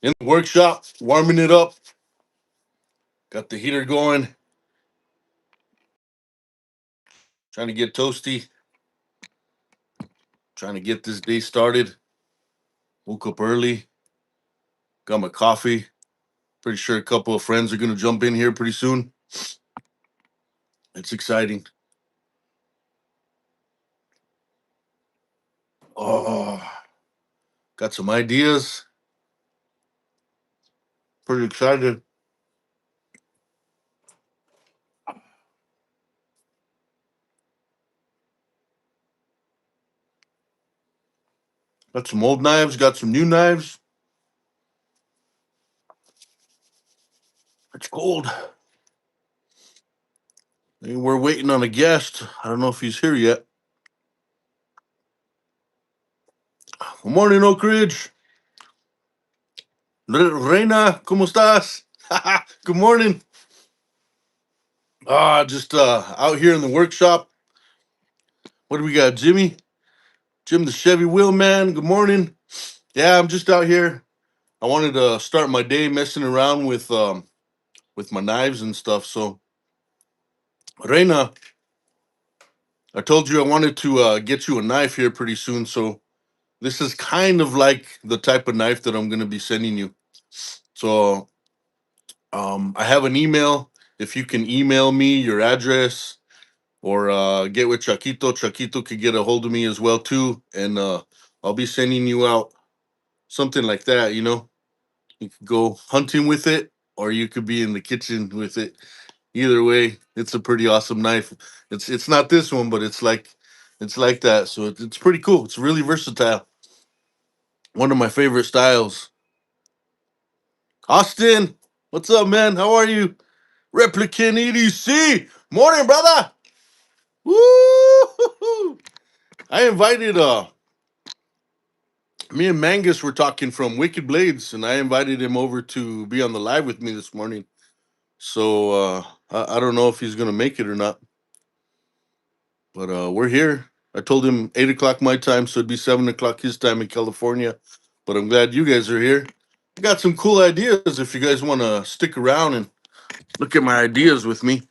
In the workshop, warming it up. Got the heater going. Trying to get toasty. Trying to get this day started. Woke up early. Got my coffee. Pretty sure a couple of friends are going to jump in here pretty soon. It's exciting. Oh, got some ideas. Pretty excited. Got some old knives. Got some new knives. It's cold. And we're waiting on a guest. I don't know if he's here yet. Good morning, Oak Ridge. Reina, ¿cómo estás? Good morning. Just out here in the workshop. What do we got, Jimmy? Jim, the Chevy wheel man. Good morning. Yeah, I'm just out here. I wanted to start my day messing around with my knives and stuff. So, Reina, I told you I wanted to get you a knife here pretty soon. So, this is kind of like the type of knife that I'm going to be sending you. So, I have an email. If you can email me your address or get with Chaquito, Chaquito could get a hold of me as well too, and I'll be sending you out something like that. You could go hunting with it, or you could be in the kitchen with it. Either way, it's a pretty awesome knife. It's not this one, but it's like that. So it's pretty cool. It's really versatile. One of my favorite styles. Austin, what's up, man? How are you? Replicant EDC. Morning, brother. Woo! I invited me and Mangus were talking from Wicked Blades, and I invited him over to be on the live with me this morning. So I don't know if he's gonna make it or not, but we're here. I told him 8 o'clock my time, so it'd be 7 o'clock his time in California. But I'm glad you guys are here. I got some cool ideas if you guys want to stick around and look at my ideas with me.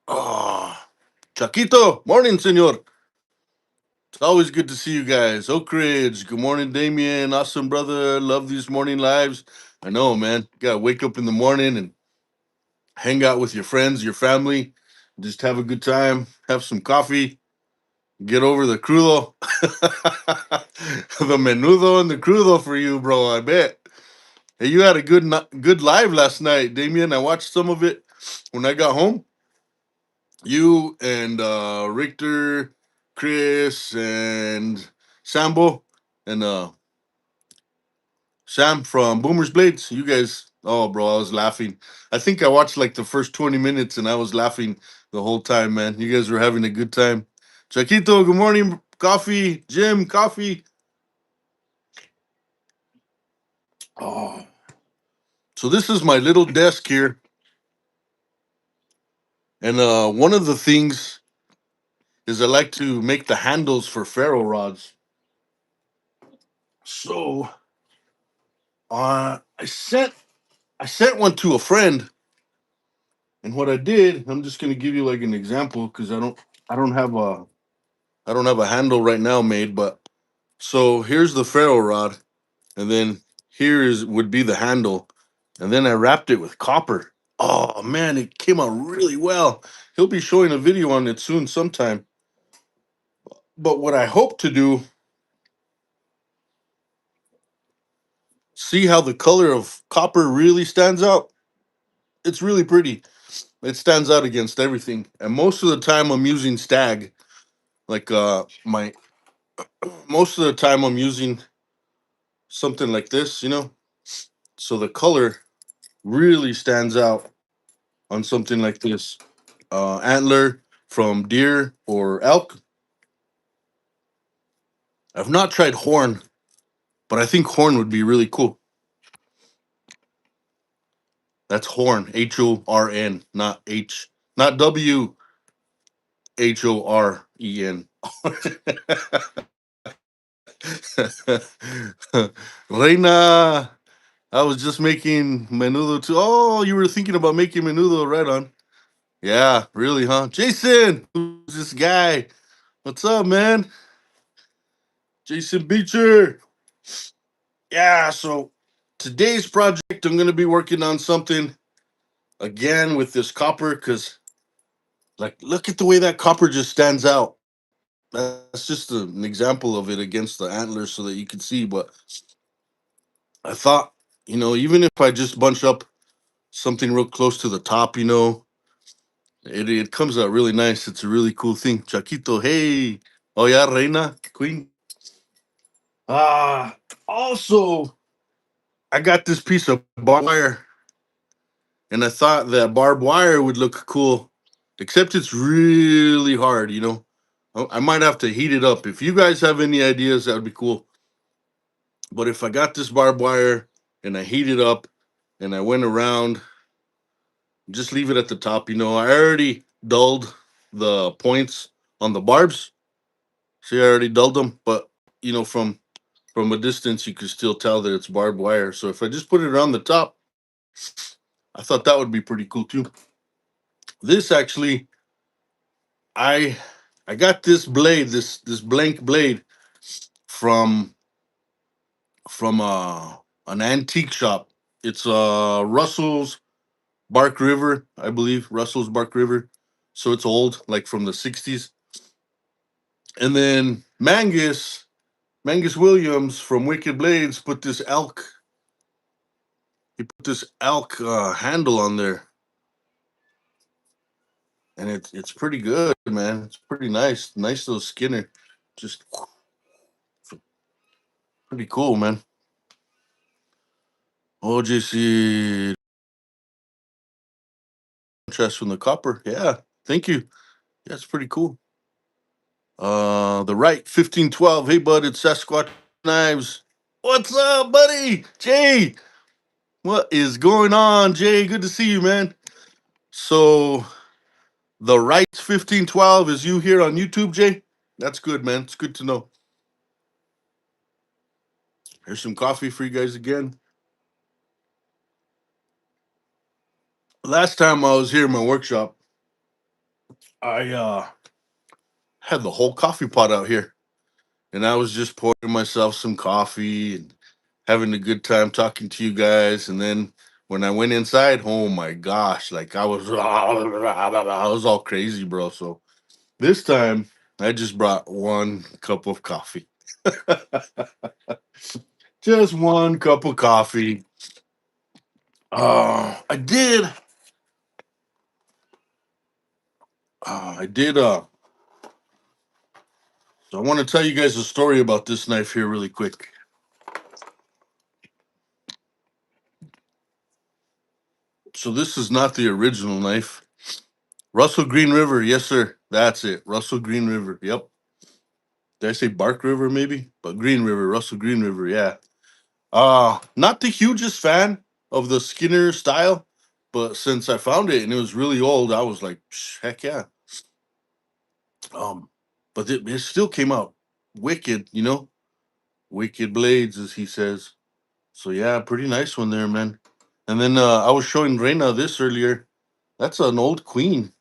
Oh, Chaquito, morning, senor. It's always good to see you guys. Oak Ridge, good morning, Damien. Awesome, brother. Love these morning lives. I know, man. You gotta wake up in the morning and hang out with your friends, your family, just have a good time, have some coffee, get over the crudo. The menudo and the crudo for you, bro. I bet. Hey, you had a good live last night, Damien. I watched some of it when I got home. You and Richter, Chris, and Sambo, and Sam from Boomer's Blades. You guys, oh, bro, I was laughing. I think I watched like the first 20 minutes and I was laughing the whole time, man. You guys were having a good time. Chaquito, good morning. Coffee. Jim, coffee. Oh, so this is my little desk here. And one of the things is I like to make the handles for ferro rods. So I sent one to a friend, and what I did, I'm just gonna give you like an example because I don't have a handle right now made, but so here's the ferro rod, and then here is would be the handle, and then I wrapped it with copper. Oh man, it came out really well. He'll be showing a video on it soon sometime. But what I hope to do, see how the color of copper really stands out. It's really pretty. It stands out against everything. And most of the time I'm using stag. Like my most of the time I'm using something like this. So the color really stands out on something like this. Antler from deer or elk. I've not tried horn, but I think horn would be really cool. That's horn, HORN, not WHOREN. Reina, I was just making menudo too. Oh, you were thinking about making menudo, right on. Yeah, really, huh? Jason, who's this guy? What's up, man? Jason Beecher. Yeah, so today's project, I'm going to be working on something again with this copper because, like, look at the way that copper just stands out. That's just an example of it against the antlers so that you can see. But I thought, even if I just bunch up something real close to the top, it comes out really nice. It's a really cool thing. Chaquito, hey. Oh, yeah, Reina, Queen. Ah, also, I got this piece of barbed wire, and I thought that barbed wire would look cool, except it's really hard, I might have to heat it up. If you guys have any ideas, that would be cool. But if I got this barbed wire and I heat it up and I went around, just leave it at the top. I already dulled the points on the barbs. See, I already dulled them, but from a distance, you can still tell that it's barbed wire. So if I just put it around the top, I thought that would be pretty cool too. This actually, I I got this blade, this blank blade from from an antique shop. It's Russell's Bark River, I believe, Russell's Bark River. So it's old, like from the 60s. And then Mangus Williams from Wicked Blades put this elk. He put this elk handle on there, and it's pretty good, man. It's pretty nice, nice little Skinner, just pretty cool, man. OJC contrast from the copper, yeah. Thank you. Yeah, it's pretty cool. The right 1512. Hey, bud, it's Sasquatch Knives. What's up, buddy? Jay, what is going on, Jay? Good to see you, man. So the right 1512 is you here on YouTube, Jay? That's good, man. It's good to know. Here's some coffee for you guys again. Last time I was here in my workshop, I had the whole coffee pot out here, and I was just pouring myself some coffee and having a good time talking to you guys. And then when I went inside, oh my gosh, like I was all crazy, bro. So this time I just brought one cup of coffee. Just one cup of coffee. I did. I did. So I want to tell you guys a story about this knife here, really quick. So this is not the original knife. Russell Green River, yes, sir. That's it. Russell Green River. Yep. Did I say Bark River maybe? But Green River, Russell Green River, yeah. Not the hugest fan of the Skinner style, but since I found it and it was really old, I was like, heck yeah. But it still came out wicked, wicked blades, as he says. So yeah, pretty nice one there, man. And then I was showing Reina this earlier. That's an old queen.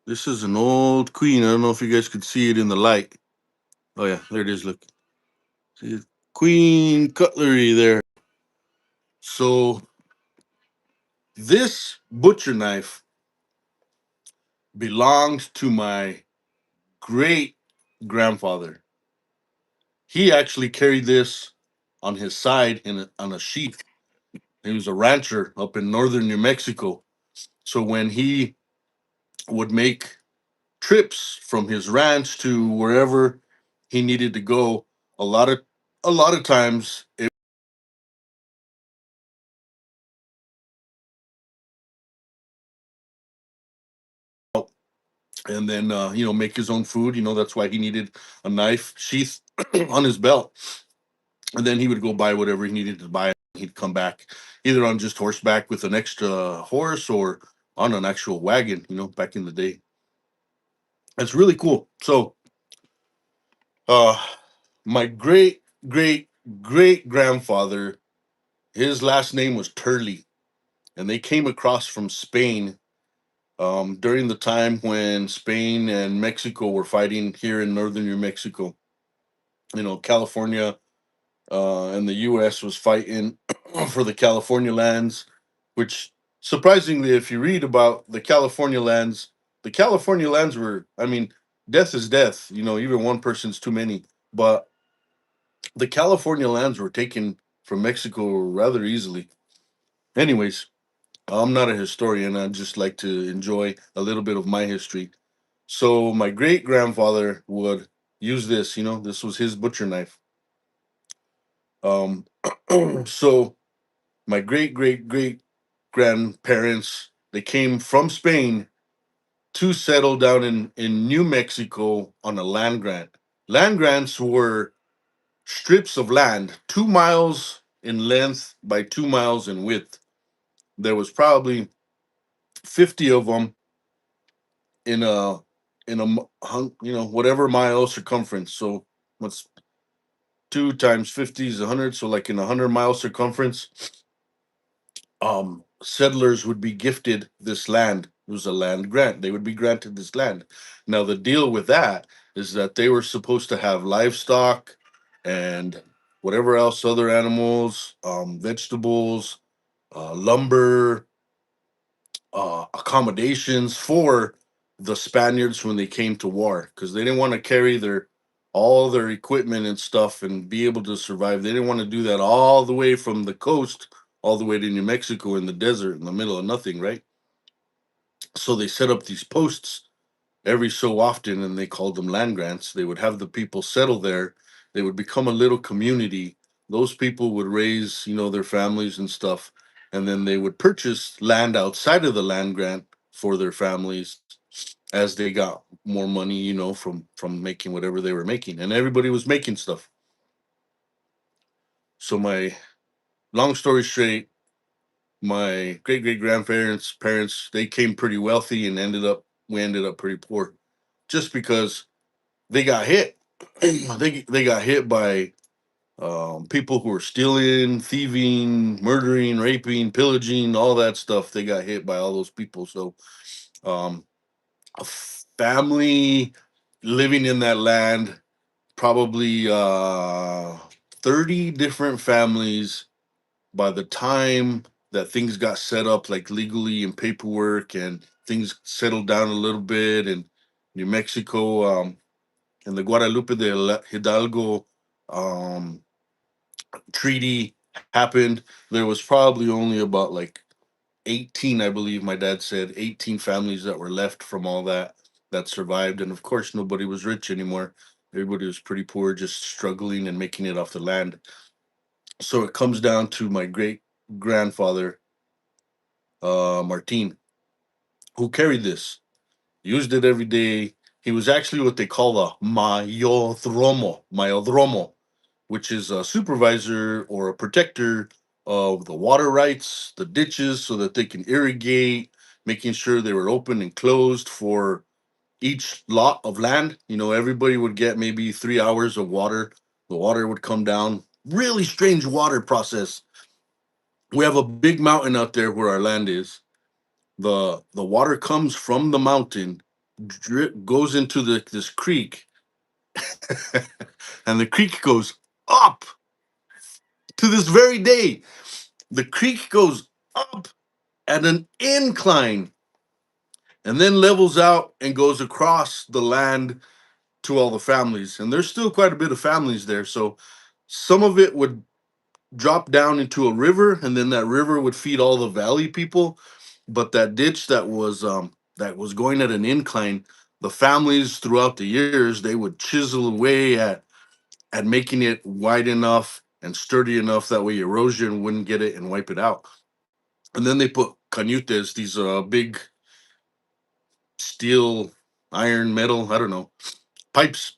This is an old queen. I don't know if you guys could see it in the light. Oh yeah, there it is. Look, see it? Queen cutlery there. So this butcher knife belonged to my great grandfather. He actually carried this on his side on a sheath. He was a rancher up in northern New Mexico. So when he would make trips from his ranch to wherever he needed to go, a lot of times it and then make his own food. That's why he needed a knife sheath on his belt, and then he would go buy whatever he needed to buy. He'd come back either on just horseback with an extra horse or on an actual wagon. Back in the day, that's really cool. So Uh, my great grandfather, his last name was Turley, and they came across from Spain during the time when Spain and Mexico were fighting here in northern New Mexico. You know, California and the U.S. was fighting for the California lands, which surprisingly, if you read about the California lands were, I mean, death is death. You know, even one person's too many. But the California lands were taken from Mexico rather easily. Anyways, I'm not a historian. I just like to enjoy a little bit of my history. So my great grandfather would use this. You know, this was his butcher knife. Um, so my great grandparents, they came from Spain to settle down in New Mexico on a land grant. Land grants were strips of land 2 miles in length by 2 miles in width. There was probably 50 of them in a whatever mile circumference. So what's 2 times 50 is 100. So like in 100 mile circumference, settlers would be gifted this land. It was a land grant. They would be granted this land. Now the deal with that is that they were supposed to have livestock and whatever else, other animals, vegetables, lumber, accommodations for the Spaniards when they came to war, because they didn't want to carry their all their equipment and stuff and be able to survive. They didn't want to do that all the way from the coast all the way to New Mexico in the desert in the middle of nothing, right? So they set up these posts every so often and they called them land grants. They would have the people settle there. They would become a little community. Those people would raise, their families and stuff. And then they would purchase land outside of the land grant for their families as they got more money, from making whatever they were making. And everybody was making stuff. So my long story straight, my great grandparents parents, they came pretty wealthy and we ended up pretty poor just because they got hit. They got hit by people who were stealing, thieving, murdering, raping, pillaging, all that stuff. They got hit by all those people. So um, a family living in that land, probably 30 different families by the time that things got set up like legally and paperwork and things settled down a little bit in New Mexico, and the Guadalupe de Hidalgo um, treaty happened, there was probably only about like 18, I believe my dad said, 18 families that were left from all that survived. And of course, nobody was rich anymore. Everybody was pretty poor, just struggling and making it off the land. So it comes down to my great grandfather, Martin, who carried this, used it every day. He was actually what they call a mayordomo, which is a supervisor or a protector of the water rights, the ditches, so that they can irrigate, making sure they were open and closed for each lot of land. Everybody would get maybe 3 hours of water. The water would come down. Really strange water process. We have a big mountain out there where our land is. The water comes from the mountain, goes into this creek, and the creek goes up to this very day. The creek goes up at an incline and then levels out and goes across the land to all the families. And there's still quite a bit of families there. So some of it would drop down into a river, and then that river would feed all the valley people. But that ditch that was going at an incline, the families throughout the years, they would chisel away at making it wide enough and sturdy enough that way erosion wouldn't get it and wipe it out. And then they put cañutes, these big steel, iron, metal, I don't know, pipes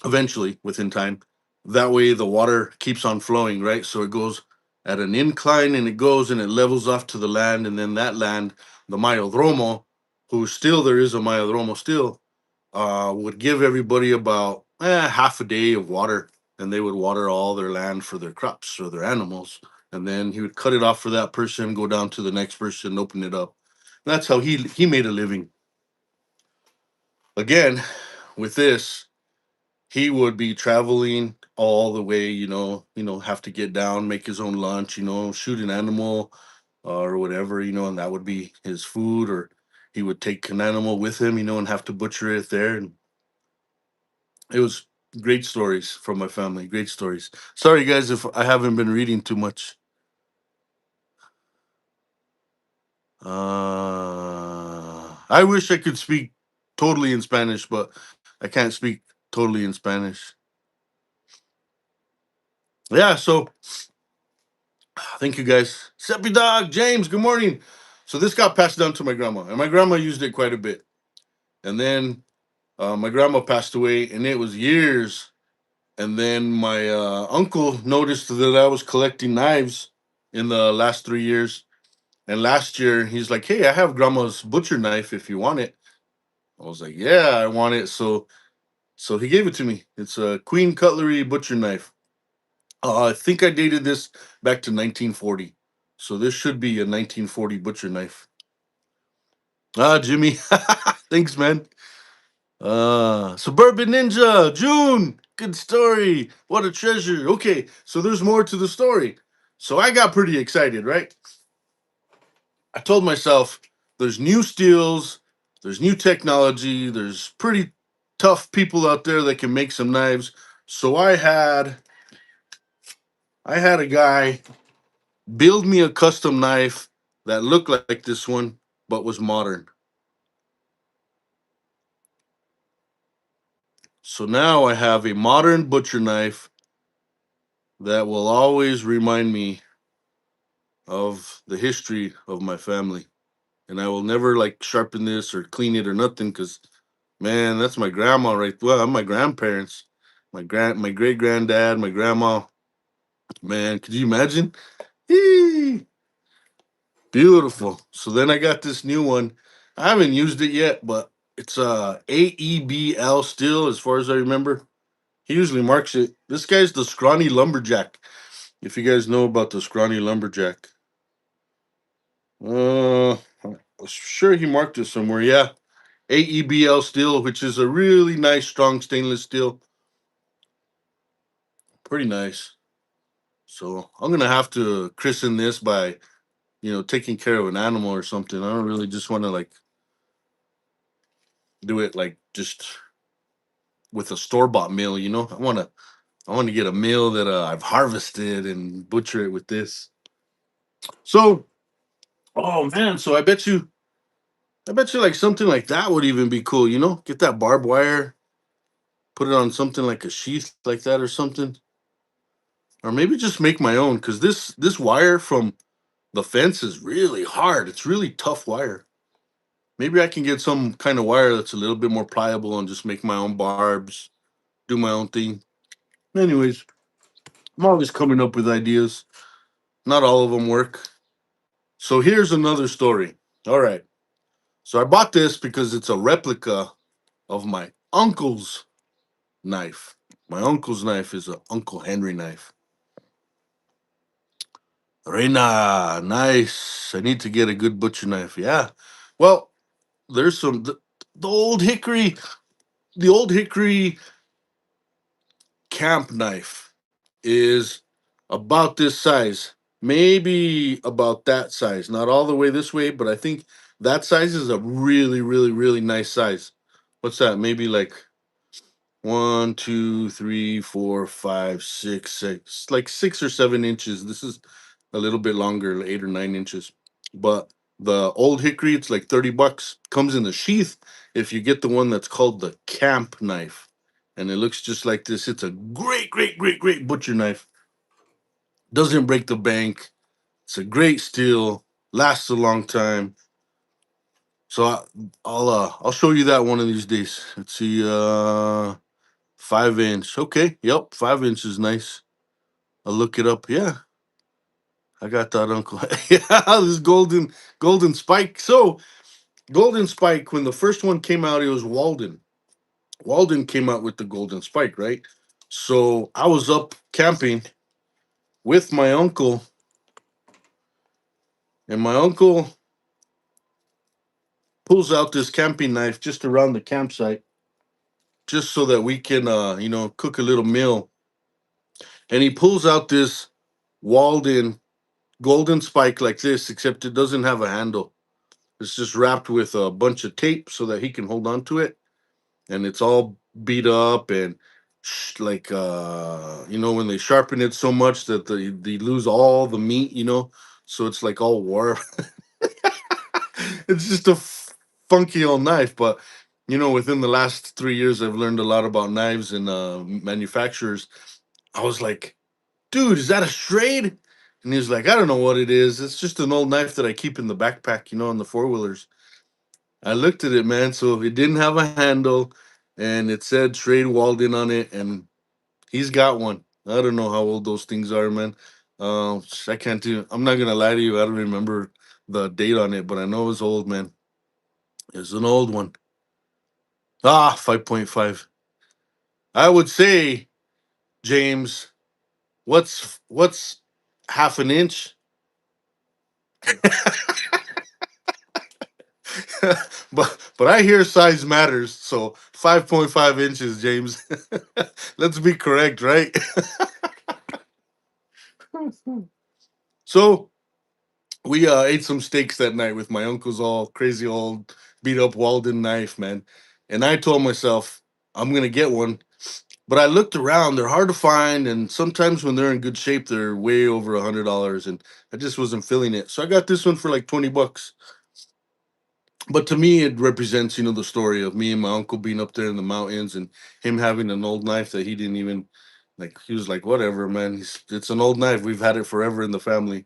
eventually within time. That way the water keeps on flowing, right? So it goes at an incline and it goes and it levels off to the land. And then that land, the Mayodromo, who still there is a Mayodromo still, would give everybody about half a day of water, and they would water all their land for their crops or their animals. And then he would cut it off for that person, go down to the next person, open it up. And that's how he made a living. Again, with this, he would be traveling all the way, have to get down, make his own lunch, shoot an animal or whatever, and that would be his food, or he would take an animal with him, and have to butcher it there. And it was great stories from my family, great stories. Sorry, guys, if I haven't been reading too much. I wish I could speak totally in Spanish, but I can't speak totally in Spanish. Yeah, so thank you guys. Seppy Dog, James, good morning. So this got passed down to my grandma, and my grandma used it quite a bit. And then my grandma passed away, and it was years. And then my uncle noticed that I was collecting knives in the last 3 years. And last year, he's like, "Hey, I have grandma's butcher knife if you want it." I was like, "Yeah, I want it." So he gave it to me. It's a Queen Cutlery butcher knife. I think I dated this back to 1940. So this should be a 1940 butcher knife. Ah, Jimmy. Thanks, man. Suburban Ninja, June. Good story. What a treasure. Okay, so there's more to the story. So I got pretty excited, right? I told myself there's new steels, there's new technology, there's pretty tough people out there that can make some knives. So I had a guy build me a custom knife that looked like this one but was modern. So now I have a modern butcher knife that will always remind me of the history of my family. And I will never like sharpen this or clean it or nothing because man, that's my grandma right. Well, I'm my grandparents, my great granddad, my grandma. Man, could you imagine? Eee, beautiful. So then I got this new one. I haven't used it yet, but it's AEBL still, as far as I remember. He usually marks it. This guy's the scrawny lumberjack. If you guys know about the scrawny lumberjack, I'm sure he marked it somewhere. Yeah, AEBL steel, which is a really nice, strong stainless steel. Pretty nice. So I'm gonna have to christen this by, taking care of an animal or something. I don't really just want to like do it like just with a store bought meal. I want to get a meal that I've harvested and butcher it with this. So, oh man, so I bet you like something like that would even be cool. Get that barbed wire, put it on something like a sheath like that or something, or maybe just make my own because this wire from the fence is really hard. It's really tough wire. Maybe I can get some kind of wire that's a little bit more pliable and just make my own barbs, do my own thing. Anyways, I'm always coming up with ideas. Not all of them work. So here's another story. All right. So I bought this because it's a replica of my uncle's knife. My uncle's knife is a Uncle Henry knife. Reina, nice. I need to get a good butcher knife. Yeah. Well, there's the old hickory, the old hickory camp knife is about this size, maybe about that size. Not all the way this way, but I think that size is a really, really, really nice size. What's that? Maybe like 1, 2, 3, 4, 5, 6, like 6 or 7 inches. This is a little bit longer, 8 or 9 inches. But the old hickory, it's like $30. Comes in the sheath if you get the one that's called the camp knife. And it looks just like this. It's a great, great, great, great butcher knife. Doesn't break the bank. It's a great steel. Lasts a long time. So I'll show you that one of these days. Let's see, 5 inch. Okay, yep, 5 inch is nice. I'll look it up. Yeah, I got that, Uncle. Yeah, this golden spike. So golden spike. When the first one came out, it was Walden. Walden came out with the golden spike, right? So I was up camping with my uncle, and my uncle pulls out this camping knife just around the campsite, just so that we can, cook a little meal. And he pulls out this Walden golden spike like this, except it doesn't have a handle. It's just wrapped with a bunch of tape so that he can hold on to it, and it's all beat up and like when they sharpen it so much that they lose all the meat, so it's like all warm. It's just a funky old knife, but within the last 3 years I've learned a lot about knives and manufacturers. I was like, dude, is that a Strade? And he's like, I don't know what it is. It's just an old knife that I keep in the backpack, on the four-wheelers. I looked at it, man. So it didn't have a handle, and it said Trade Walden on it, and he's got one. I don't know how old those things are, man. I can't do. I'm not gonna lie to you. I don't remember the date on it, but I know it's old, man. It's an old one. 5.5. I would say, James. What's half an inch? but I hear size matters, so 5.5 inches, James. Let's be correct, right? So we ate some steaks that night with my uncle's all crazy old beat up Walden knife, man. And I told myself I'm gonna get one, but I looked around; they're hard to find, and sometimes when they're in good shape, they're way over $100, and I just wasn't feeling it. So I got this one for like $20. But to me, it represents, the story of me and my uncle being up there in the mountains and him having an old knife that he didn't even like. He was like, "Whatever, man. It's an old knife. We've had it forever in the family."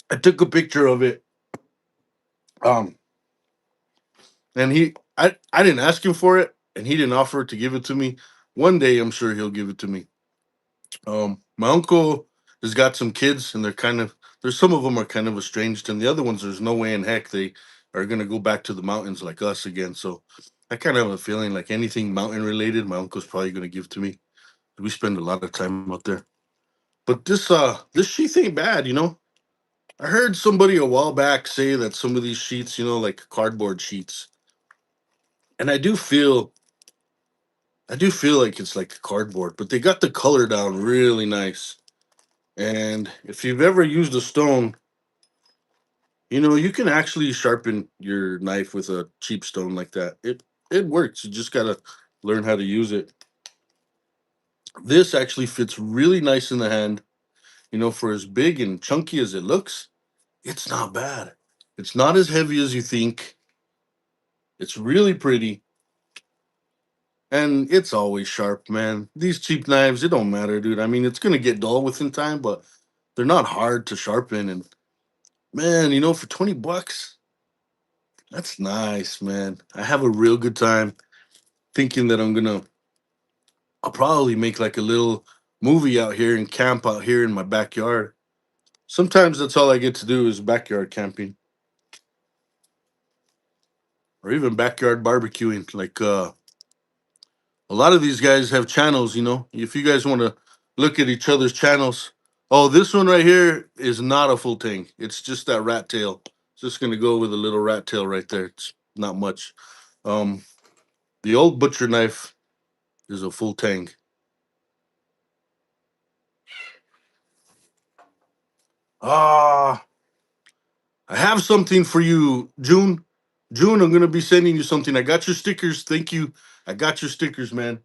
I took a picture of it, um, and I didn't ask him for it, and he didn't offer to give it to me. One day, I'm sure he'll give it to me. My uncle has got some kids, and there's some of them are kind of estranged, and the other ones, there's no way in heck they are gonna go back to the mountains like us again. So I kind of have a feeling like anything mountain related, my uncle's probably gonna give to me. We spend a lot of time out there. But this sheath ain't bad, I heard somebody a while back say that some of these sheets, like cardboard sheets, and I do feel like it's like cardboard, but they got the color down really nice. And if you've ever used a stone, you can actually sharpen your knife with a cheap stone like that. It works. You just gotta learn how to use it. This actually fits really nice in the hand. For as big and chunky as it looks, it's not bad. It's not as heavy as you think. It's really pretty, and it's always sharp, man. These cheap knives, it don't matter, dude. I mean, it's gonna get dull within time, but they're not hard to sharpen. And man, for $20, that's nice, man. I have a real good time thinking that I'll probably make like a little movie out here and camp out here in my backyard. Sometimes that's all I get to do is backyard camping or even backyard barbecuing. Like a lot of these guys have channels, If you guys want to look at each other's channels, oh, this one right here is not a full tang. It's just that rat tail. Just gonna go with a little rat tail right there. It's not much. Um, the old butcher knife is a full tang. Ah, I have something for you, June. June, I'm gonna be sending you something. I got your stickers. Thank you. I got your stickers, man.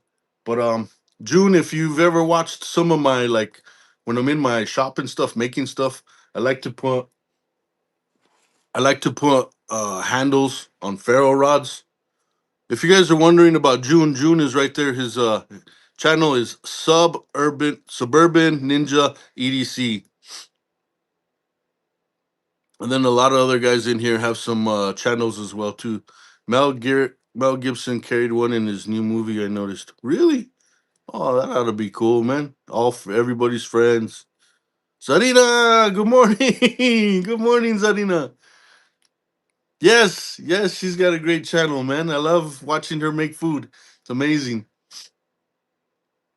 But June, if you've ever watched some of my like when I'm in my shop and stuff, making stuff, I like to put handles on ferro rods. If you guys are wondering about June, June is right there. His channel is Suburban Ninja EDC. And then a lot of other guys in here have some channels as well too. Mel Gibson carried one in his new movie. I noticed. Really? Oh, that ought to be cool, man. All for everybody's friends. Zarina, good morning. Good morning, Zarina. Yes, yes, she's got a great channel, man. I love watching her make food. It's amazing.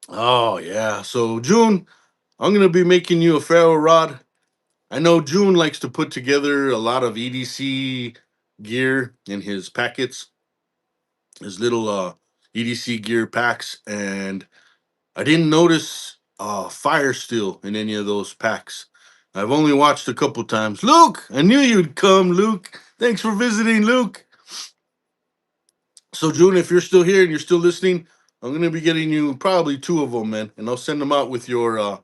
Oh yeah. So June, I'm gonna be making you a ferro rod. I know June likes to put together a lot of EDC gear in his packets, his little EDC gear packs, and I didn't notice fire steel in any of those packs. I've only watched a couple times. Luke, I knew you'd come, Luke. Thanks for visiting, Luke. So June, if you're still here and you're still listening, I'm gonna be getting you probably two of them, man, and I'll send them out with your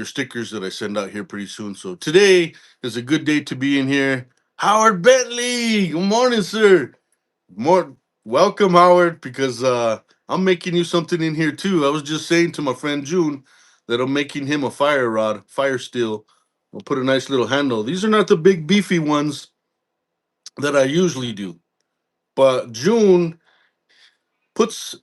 stickers that I send out here pretty soon. So today is a good day to be in here. Howard Bentley, good morning, sir. More welcome, Howard, because I'm making you something in here too. I was just saying to my friend June that I'm making him a fire rod, fire steel. I'll put a nice little handle. These are not the big beefy ones that I usually do, but June puts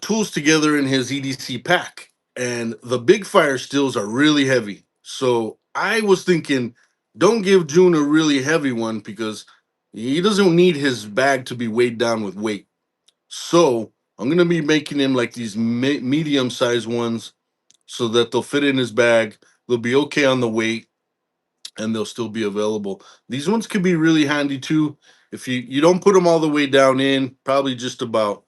tools together in his EDC pack, and the big fire steels are really heavy. So I was thinking, don't give June a really heavy one because he doesn't need his bag to be weighed down with weight. So I'm gonna be making him like these medium sized ones so that they'll fit in his bag. They'll be okay on the weight, and they'll still be available. These ones could be really handy too if you don't put them all the way down in, probably just about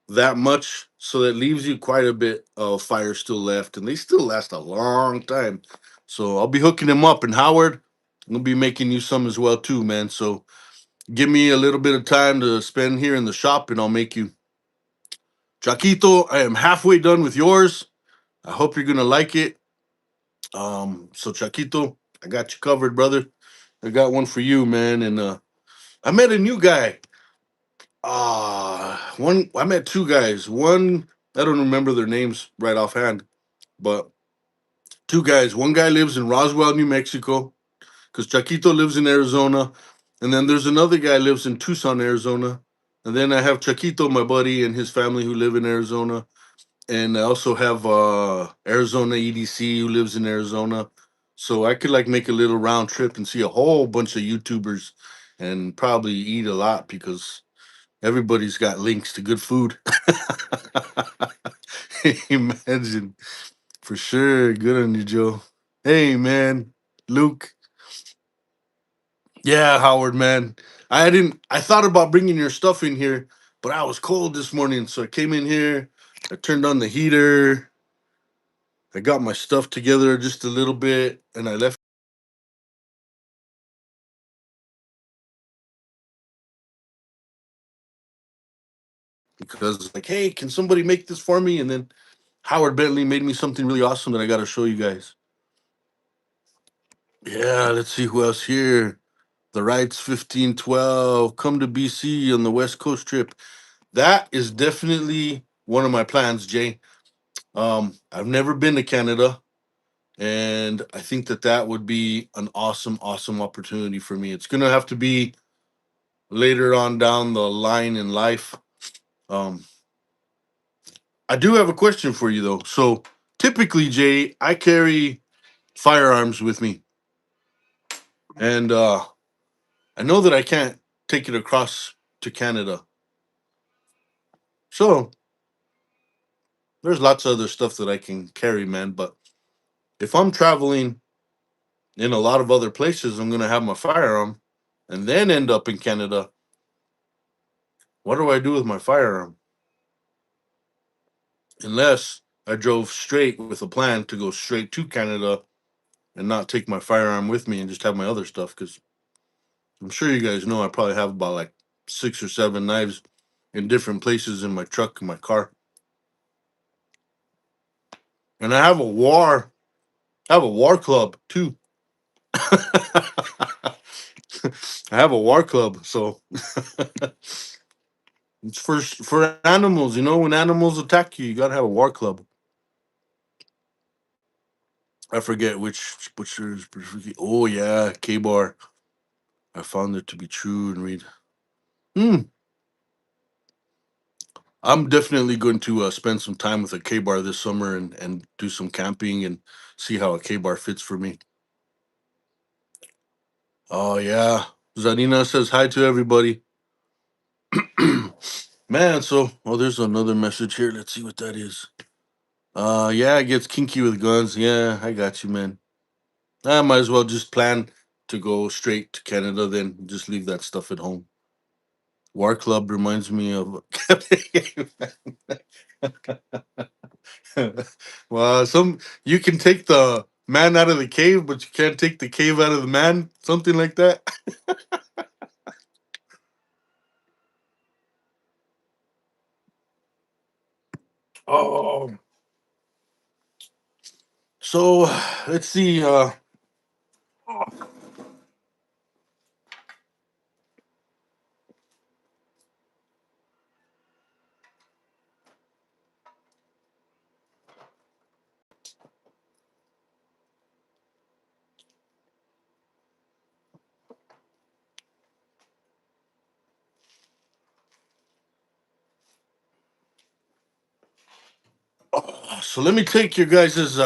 that much, so that leaves you quite a bit of fire still left, and they still last a long time. So I'll be hooking them up, and Howard, I'm gonna be making you some as well too, man. So give me a little bit of time to spend here in the shop, and I'll make you. Chaquito, I am halfway done with yours. I hope you're gonna like it. So Chaquito, I got you covered, brother. I got one for you, man. And I met a new guy. One I met two guys. One, I don't remember their names right offhand, but two guys. One guy lives in Roswell, New Mexico, because Chaquito lives in Arizona, and then there's another guy lives in Tucson, Arizona, and then I have Chaquito, my buddy, and his family who live in Arizona, and I also have Arizona EDC who lives in Arizona. So I could like make a little round trip and see a whole bunch of YouTubers and probably eat a lot because everybody's got links to good food. Imagine. For sure. Good on you, Joe. Hey, man. Luke. Yeah, Howard, man. I thought about bringing your stuff in here, but I was cold this morning. So I came in here. I turned on the heater. I got my stuff together just a little bit, and I left because, like, hey, can somebody make this for me? And then Howard Bentley made me something really awesome that I got to show you guys. Yeah, let's see who else here. The Wrights 1512, come to BC on the West Coast trip. That is definitely one of my plans, Jay. I've never been to Canada, and I think that that would be an awesome, awesome opportunity for me. It's gonna have to be later on down the line in life. Um, I do have a question for you though. So typically, Jay, I carry firearms with me, and I know that I can't take it across to Canada. So there's lots of other stuff that I can carry, man. But if I'm traveling in a lot of other places, I'm gonna have my firearm, and then end up in Canada. What do I do with my firearm? Unless I drove straight with a plan to go straight to Canada and not take my firearm with me and just have my other stuff. Because I'm sure you guys know I probably have about like 6 or 7 knives in different places in my truck and my car. And I have a war club too. I have a war club, so it's for animals. You know, when animals attack you, you gotta have a war club. I forget which butchers. Oh yeah, K bar. I found it to be true and read. Hmm. I'm definitely going to spend some time with a K bar this summer and do some camping and see how a K bar fits for me. Oh yeah. Zanina says hi to everybody. Man, so there's another message here. Let's see what that is. Yeah, it gets kinky with guns. Yeah, I got you, man. I might as well just plan to go straight to Canada, then just leave that stuff at home. War Club reminds me of. Well, some you can take the man out of the cave, but you can't take the cave out of the man. Something like that. Oh, so let's see. So let me take your guys's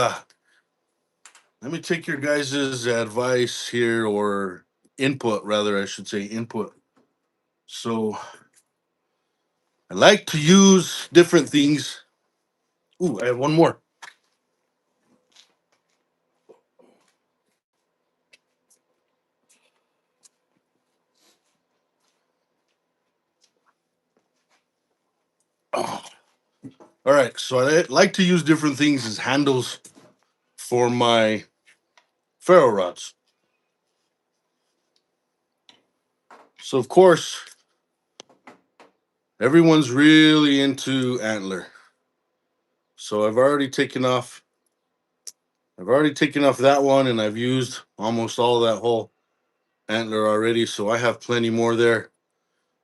advice here, or input rather, I should say input. So I like to use different things. Ooh, I have one more. Oh, all right, so I like to use different things as handles for my ferro rods. So of course, everyone's really into antler. So I've already taken off that one, and I've used almost all that whole antler already. So I have plenty more there.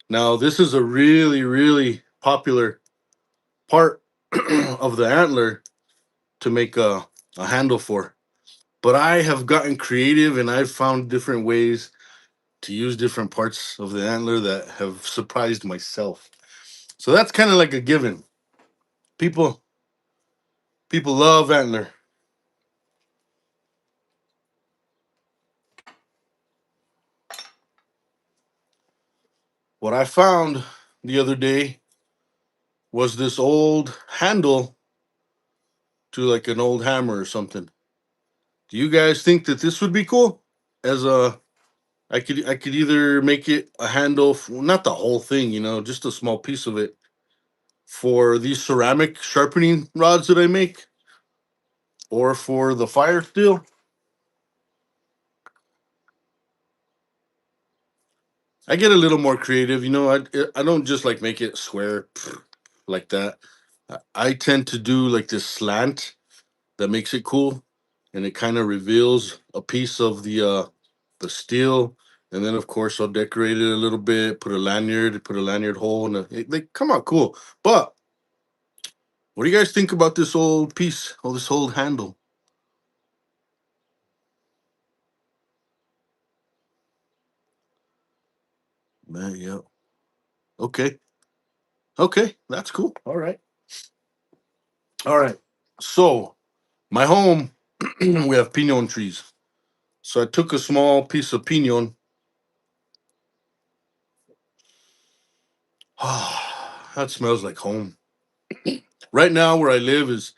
Now this is a really, really popular part of the antler to make a handle for. But I have gotten creative, and I've found different ways to use different parts of the antler that have surprised myself. So that's kind of like a given. People people love antler. What I found the other day was this old handle to like an old hammer or something. Do you guys think that this would be cool? As a I could either make it a handle, not the whole thing, just a small piece of it for these ceramic sharpening rods that I make, or for the fire steel. I get a little more creative, I don't just like make it square like that. I tend to do like this slant that makes it cool, and it kind of reveals a piece of the steel. And then of course I'll decorate it a little bit, put a lanyard hole, and they come out cool. But what do you guys think about this old piece, or this old handle? Man, yeah. Okay. Okay, that's cool. All right. All right. So my home, we have pinon trees. So I took a small piece of pinon. That smells like home. Right now, where I live is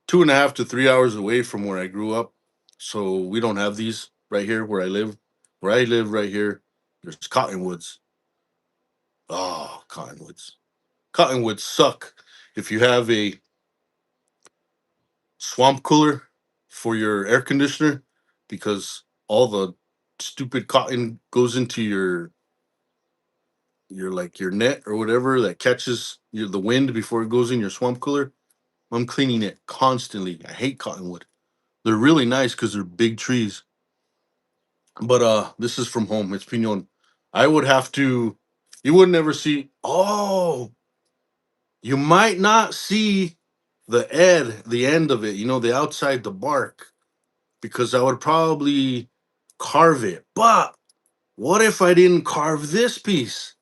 2.5 to 3 hours away from where I grew up. So we don't have these right here where I live. Where I live right here, there's cottonwoods. Oh, cottonwoods. Cottonwoods suck if you have a swamp cooler for your air conditioner, because all the stupid cotton goes into your like your net or whatever that catches the wind before it goes in your swamp cooler. I'm cleaning it constantly. I hate cottonwood. They're really nice because they're big trees. But this is from home. It's pinon. I would have to. You would never see. Oh, you might not see the end of it. The outside, the bark, because I would probably carve it. But what if I didn't carve this piece?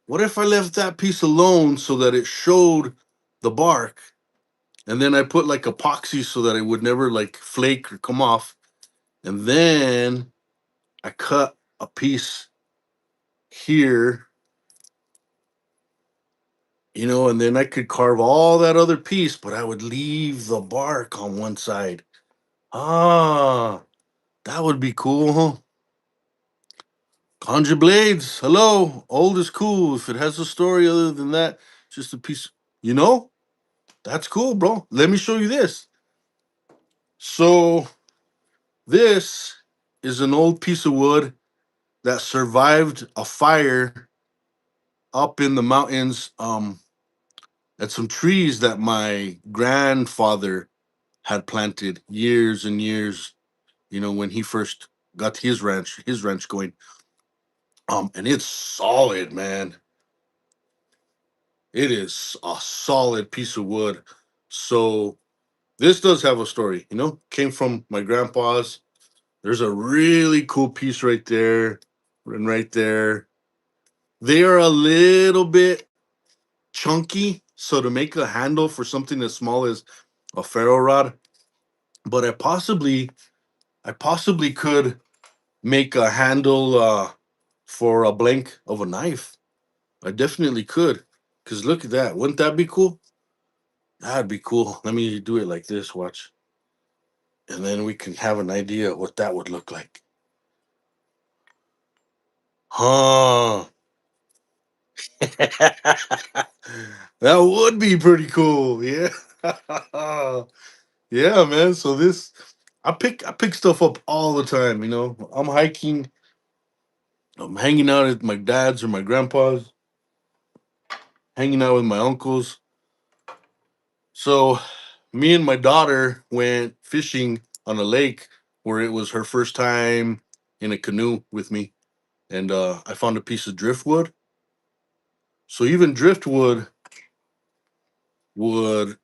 What if I left that piece alone so that it showed the bark, and then I put like epoxy so that it would never like flake or come off, and then I cut a piece here, and then I could carve all that other piece, but I would leave the bark on one side. Ah, that would be cool, huh? Conjure blades. Hello. Old is cool. If it has a story other than that, just a piece. You know, that's cool, bro. Let me show you this. So, this is an old piece of wood that survived a fire up in the mountains. At some trees that my grandfather had planted years and years, when he first got his ranch going. And it's solid, man. It is a solid piece of wood. So this does have a story, came from my grandpa's. There's a really cool piece right there and right there. They are a little bit chunky. So to make a handle for something as small as a ferro rod, but I possibly could make a handle for a blank of a knife. I definitely could. Cause look at that. Wouldn't that be cool? That'd be cool. Let me do it like this, watch. And then we can have an idea what that would look like. Huh. That would be pretty cool. Yeah. Yeah, man. So this I pick stuff up all the time, I'm hiking, I'm hanging out at my dad's or my grandpa's, hanging out with my uncles. So me and my daughter went fishing on a lake where it was her first time in a canoe with me. And I found a piece of driftwood. So even driftwood would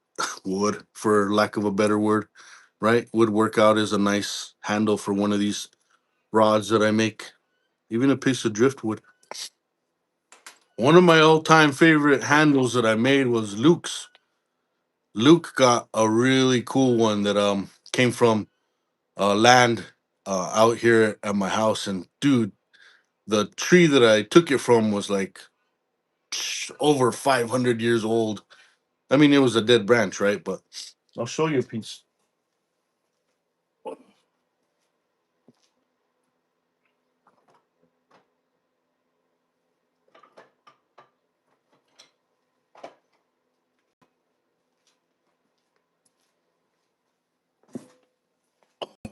would, for lack of a better word, right, would work out as a nice handle for one of these rods that I make. Even a piece of driftwood. One of my all-time favorite handles that I made was Luke's. Luke got a really cool one that came from land out here at my house, and dude, the tree that I took it from was like over 500 years old. I mean, it was a dead branch, right? But I'll show you a piece.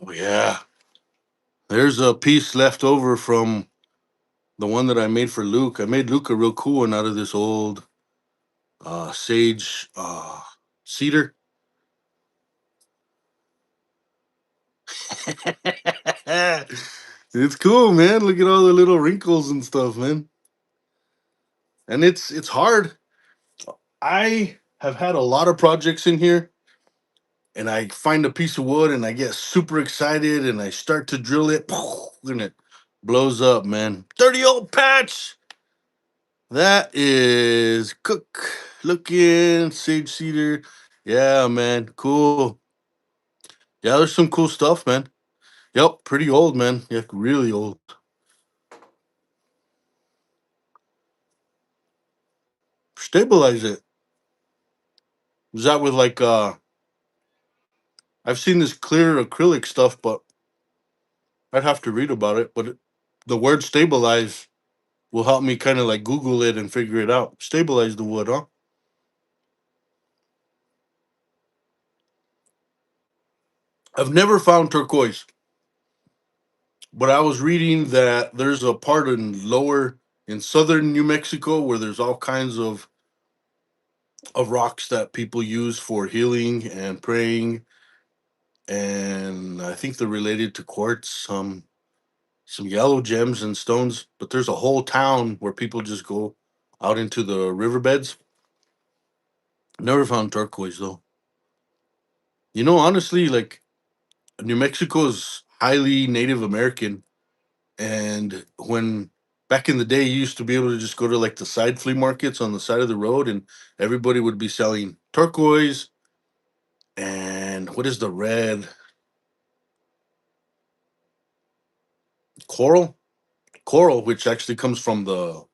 Oh, yeah, there's a piece left over from the one that I made for Luke. I made Luke a real cool one out of this old sage cedar. It's cool, man. Look at all the little wrinkles and stuff, man. And it's hard. I have had a lot of projects in here, and I find a piece of wood and I get super excited and I start to drill it and it blows up, man. Dirty old patch. That is cook looking sage cedar. Yeah, man. Cool. Yeah, there's some cool stuff, man. Yep, pretty old, man. Yeah, really old. Stabilize it. Is that with like I've seen this clear acrylic stuff, but I'd have to read about it. But the word stabilize will help me kind of like Google it and figure it out. Stabilize the wood, huh? I've never found turquoise, but I was reading that there's a part in southern New Mexico where there's all kinds of rocks that people use for healing and praying, and I think they're related to quartz, some yellow gems and stones. But there's a whole town where people just go out into the riverbeds. Never found turquoise though. Honestly, like New Mexico is highly Native American, and when back in the day, you used to be able to just go to like the side flea markets on the side of the road, and everybody would be selling turquoise and what is the red coral? coral, which actually comes from the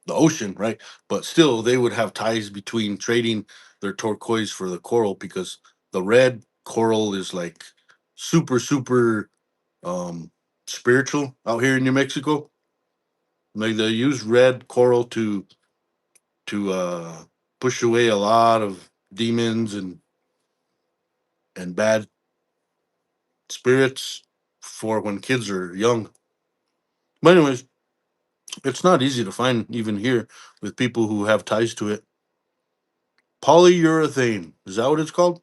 ocean, right? But still, they would have ties between trading their turquoise for the coral because the red coral is like super, super um, spiritual out here in New Mexico. Like they use red coral to push away a lot of demons and bad spirits for when kids are young. But anyways, it's not easy to find even here with people who have ties to it. Polyurethane, is that what it's called?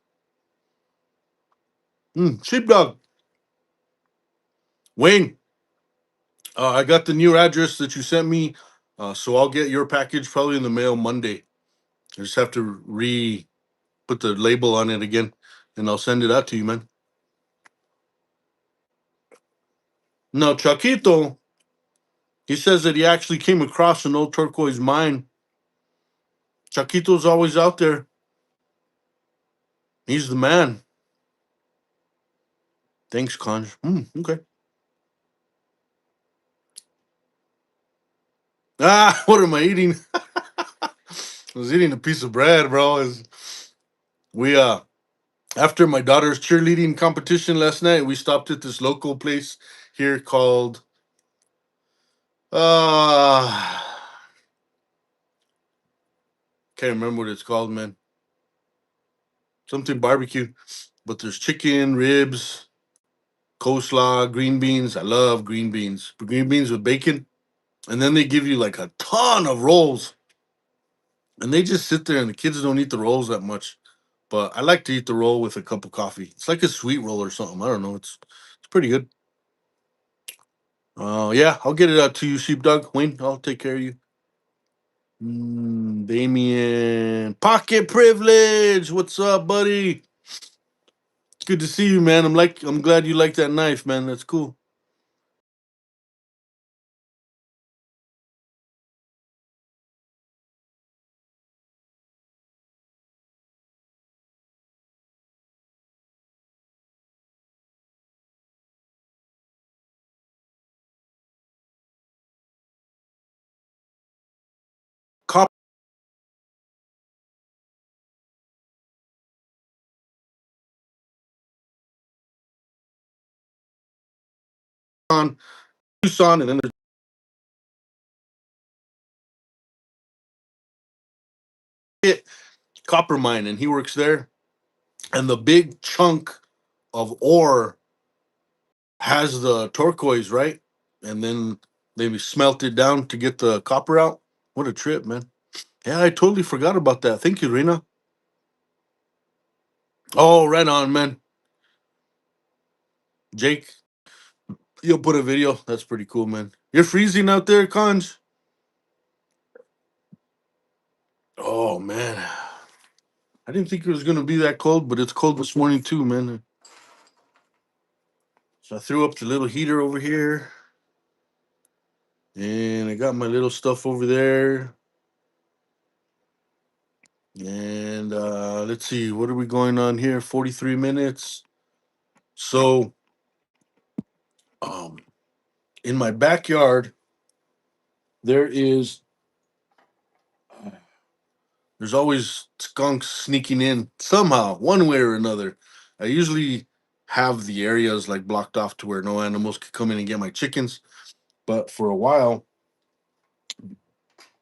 Sheepdog. Wayne, I got the new address that you sent me, so I'll get your package probably in the mail Monday. I just have to put the label on it again, and I'll send it out to you, man. No, Chaquito, he says that he actually came across an old turquoise mine. Chaquito's always out there. He's the man. Thanks, Conj. Okay. Ah, what am I eating? I was eating a piece of bread, bro. We after my daughter's cheerleading competition last night, we stopped at this local place here called uh can't remember what it's called, man. Something barbecue. But there's chicken, ribs, coleslaw, green beans. I love green beans. Green beans with bacon. And then they give you like a ton of rolls. And they just sit there and the kids don't eat the rolls that much. But I like to eat the roll with a cup of coffee. It's like a sweet roll or something. I don't know. It's pretty good. Yeah, I'll get it out to you, sheepdog. Wayne, I'll take care of you. Damien, pocket privilege. What's up, buddy? It's good to see you, man. I'm glad you like that knife, man. That's cool. Cop on Tucson, and then there's it, copper mine, and he works there. And the big chunk of ore has the turquoise, right? And then they smelt it down to get the copper out. What a trip, man. Yeah, I totally forgot about that. Thank you, Rena. Oh, right on, man. Jake, you'll put a video. That's pretty cool, man. You're freezing out there, Conj? Oh, man. I didn't think it was going to be that cold, but it's cold this morning, too, man. So I threw up the little heater over here, and I got my little stuff over there. And let's see, what are we going on here? 43 minutes. So, um, in my backyard, there is there's always skunks sneaking in somehow, one way or another. I usually have the areas like blocked off to where no animals could come in and get my chickens. But for a while,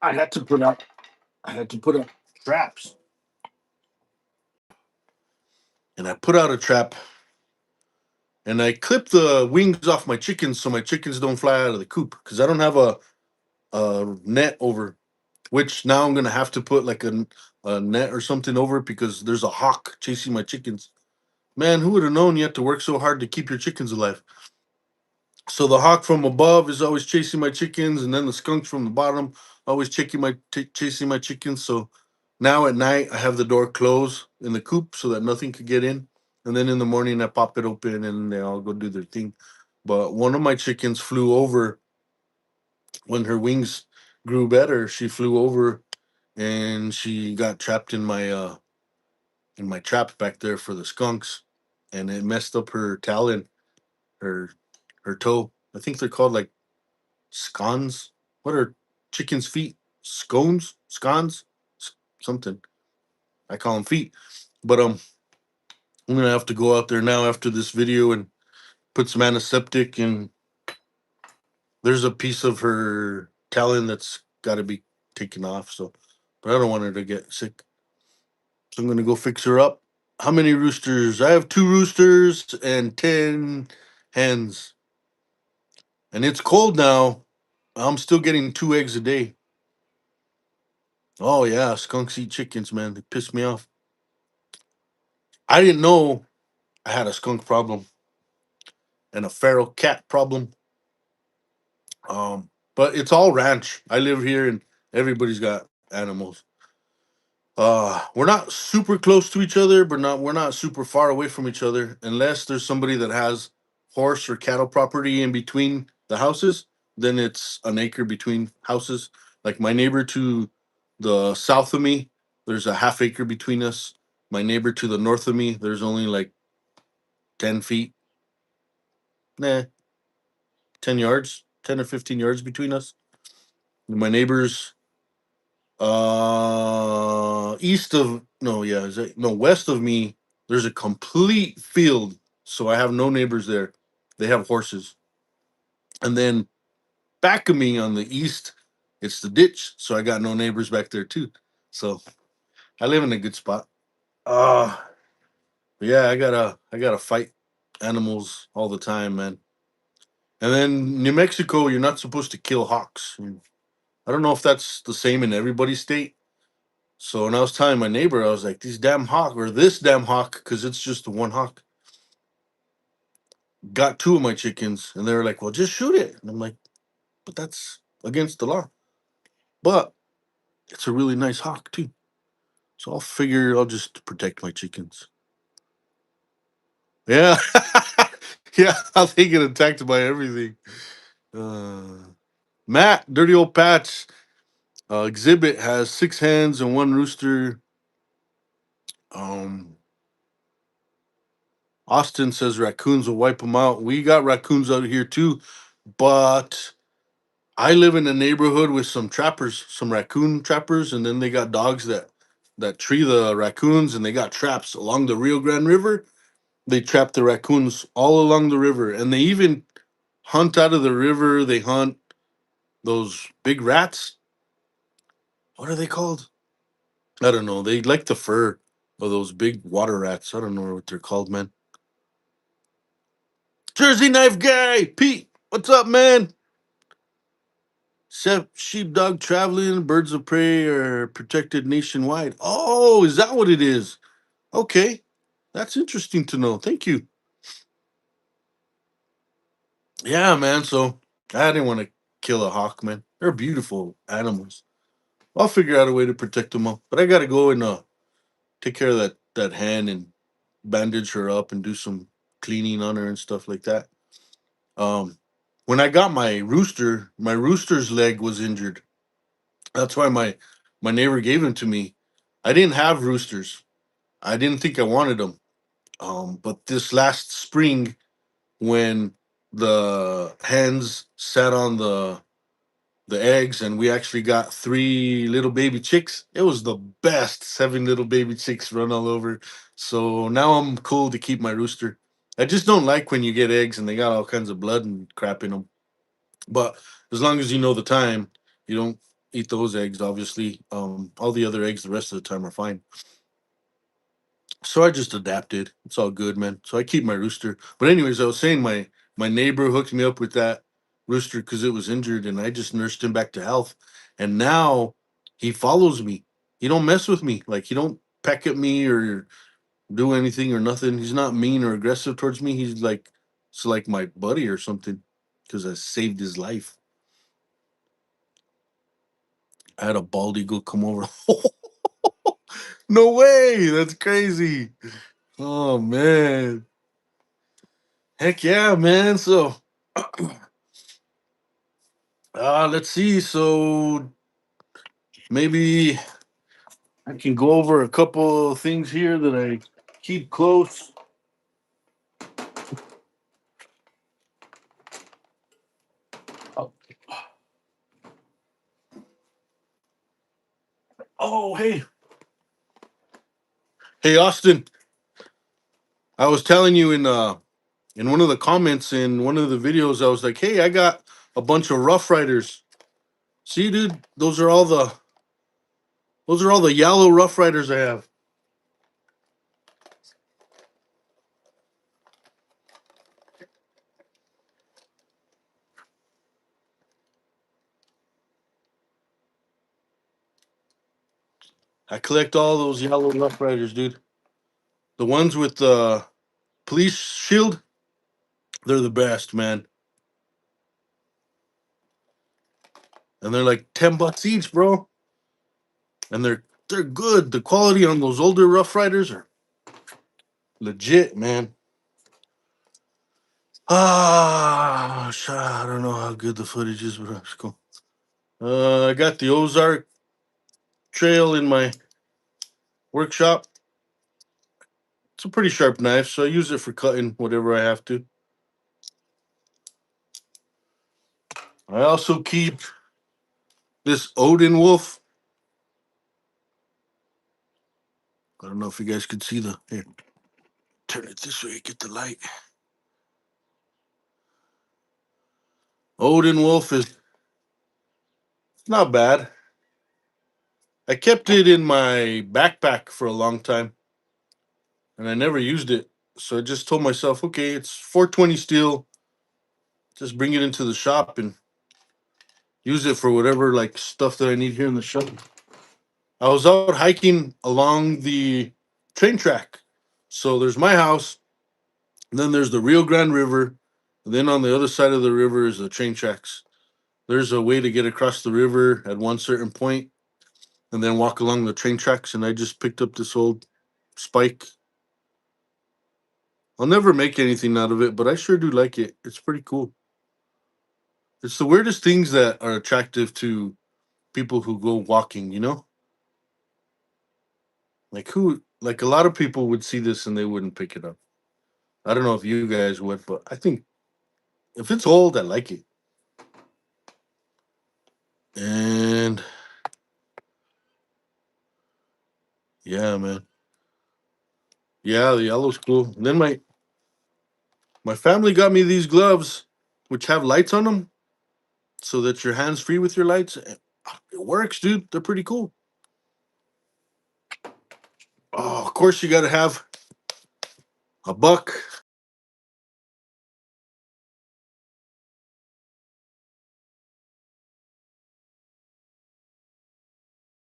I had to put out I had to put up traps, and I put out a trap, and I clip the wings off my chickens so my chickens don't fly out of the coop because I don't have a net over. Which now I'm gonna have to put like a net or something over it because there's a hawk chasing my chickens. Man, who would have known you had to work so hard to keep your chickens alive? So the hawk from above is always chasing my chickens, and then the skunks from the bottom always chasing my chickens. So now at night I have the door closed in the coop so that nothing could get in, and then in the morning I pop it open and they all go do their thing. But one of my chickens flew over when her wings grew better. She flew over and she got trapped in my trap back there for the skunks, and it messed up her talon, her her toe. I think they're called like scones. What are chickens' feet? Scones, scones, something. I call them feet. But I'm gonna have to go out there now after this video and put some antiseptic. And there's a piece of her talon that's got to be taken off. So, but I don't want her to get sick. So I'm gonna go fix her up. How many roosters? I have 2 roosters and 10 hens. And it's cold now. I'm still getting 2 eggs a day. Oh yeah, skunks eat chickens, man. They piss me off. I didn't know I had a skunk problem and a feral cat problem. But it's all ranch. I live here and everybody's got animals. We're not super close to each other, but not we're not super far away from each other unless there's somebody that has horse or cattle property in between the houses. Then it's an acre between houses. Like my neighbor to the south of me, there's a half acre between us. My neighbor to the north of me, there's only like 10 feet, nah, 10 yards, 10 or 15 yards between us. And my neighbors east of no, yeah, is it, no, west of me, there's a complete field, so I have no neighbors there. They have horses, and then back of me on the east, it's the ditch, so I got no neighbors back there too. So I live in a good spot. Uh yeah, I gotta fight animals all the time, man. And then New Mexico, you're not supposed to kill hawks. I don't know if that's the same in everybody's state. So when I was telling my neighbor, I was like, "These damn hawk or this damn hawk, because it's just the one hawk, got 2 of my chickens," and they were like, "Well, just shoot it." And I'm like, "But that's against the law." But it's a really nice hawk too, so I'll figure I'll just protect my chickens. Yeah, yeah, I'll think get attacked by everything. Uh, Matt, dirty old Patch. Exhibit has 6 hens and 1 rooster. Um, Austin says raccoons will wipe them out. We got raccoons out here too, but I live in a neighborhood with some trappers, some raccoon trappers, and then they got dogs that tree the raccoons, and they got traps along the Rio Grande River. They trap the raccoons all along the river, and they even hunt out of the river. They hunt those big rats. What are they called? I don't know. They like the fur of those big water rats. I don't know what they're called, man. Jersey knife guy, Pete. What's up, man? Sheepdog traveling, birds of prey are protected nationwide. Oh, is that what it is? Okay, that's interesting to know. Thank you. Yeah, man. So I didn't want to kill a hawk, man. They're beautiful animals. I'll figure out a way to protect them all. But I got to go and take care of that hen and bandage her up and do some cleaning on her and stuff like that. Um, when I got my rooster's leg was injured. That's why my neighbor gave him to me. I didn't have roosters. I didn't think I wanted them. But this last spring, when the hens sat on the eggs, and we actually got 3 little baby chicks, it was the best. 7 little baby chicks run all over. So now I'm cool to keep my rooster. I just don't like when you get eggs and they got all kinds of blood and crap in them. But as long as you know the time, you don't eat those eggs. Obviously, all the other eggs the rest of the time are fine. So I just adapted. It's all good, man. So I keep my rooster. But anyways, I was saying my neighbor hooked me up with that rooster because it was injured, and I just nursed him back to health. And now he follows me. He don't mess with me. Like he don't peck at me or do anything or nothing. He's not mean or aggressive towards me. He's like it's like my buddy or something because I saved his life. I had a bald eagle come over. No way. That's crazy. Oh man. Heck yeah, man. So let's see. So maybe I can go over a couple of things here that I keep close. Oh, hey, Austin. I was telling you in one of the comments in one of the videos, I was like, hey, I got a bunch of Rough Riders. See, dude, those are all the yellow Rough Riders I have. I collect all those yellow Rough Riders, dude. The ones with the police shield, they're the best, man. And they're like $10 each, bro. And they're good. The quality on those older Rough Riders are legit, man. I don't know how good the footage is, but it's cool. I got the Ozark Trail in my workshop. It's a pretty sharp knife, so I use it for cutting whatever I have to. I also keep this Odin Wolf. I don't know if you guys could see the here. Turn it this way, get the light. Odin Wolf is not bad. I kept it in my backpack for a long time, and I never used it. So I just told myself, okay, it's 420 steel. Just bring it into the shop and use it for whatever like stuff that I need here in the shop. I was out hiking along the train track. So there's my house, and then there's the Rio Grande River, and then on the other side of the river is the train tracks. There's a way to get across the river at one certain point, and then walk along the train tracks. And I just picked up this old spike. I'll never make anything out of it, but I sure do like it. It's pretty cool. It's the weirdest things that are attractive to people who go walking, like a lot of people would see this and they wouldn't pick it up. I don't know if you guys would, but I think if it's old, I like it. And yeah, man. Yeah, the yellow's cool. And then my family got me these gloves, which have lights on them, so that your hands free with your lights. It works, dude. They're pretty cool. Oh, of course, you got to have a buck.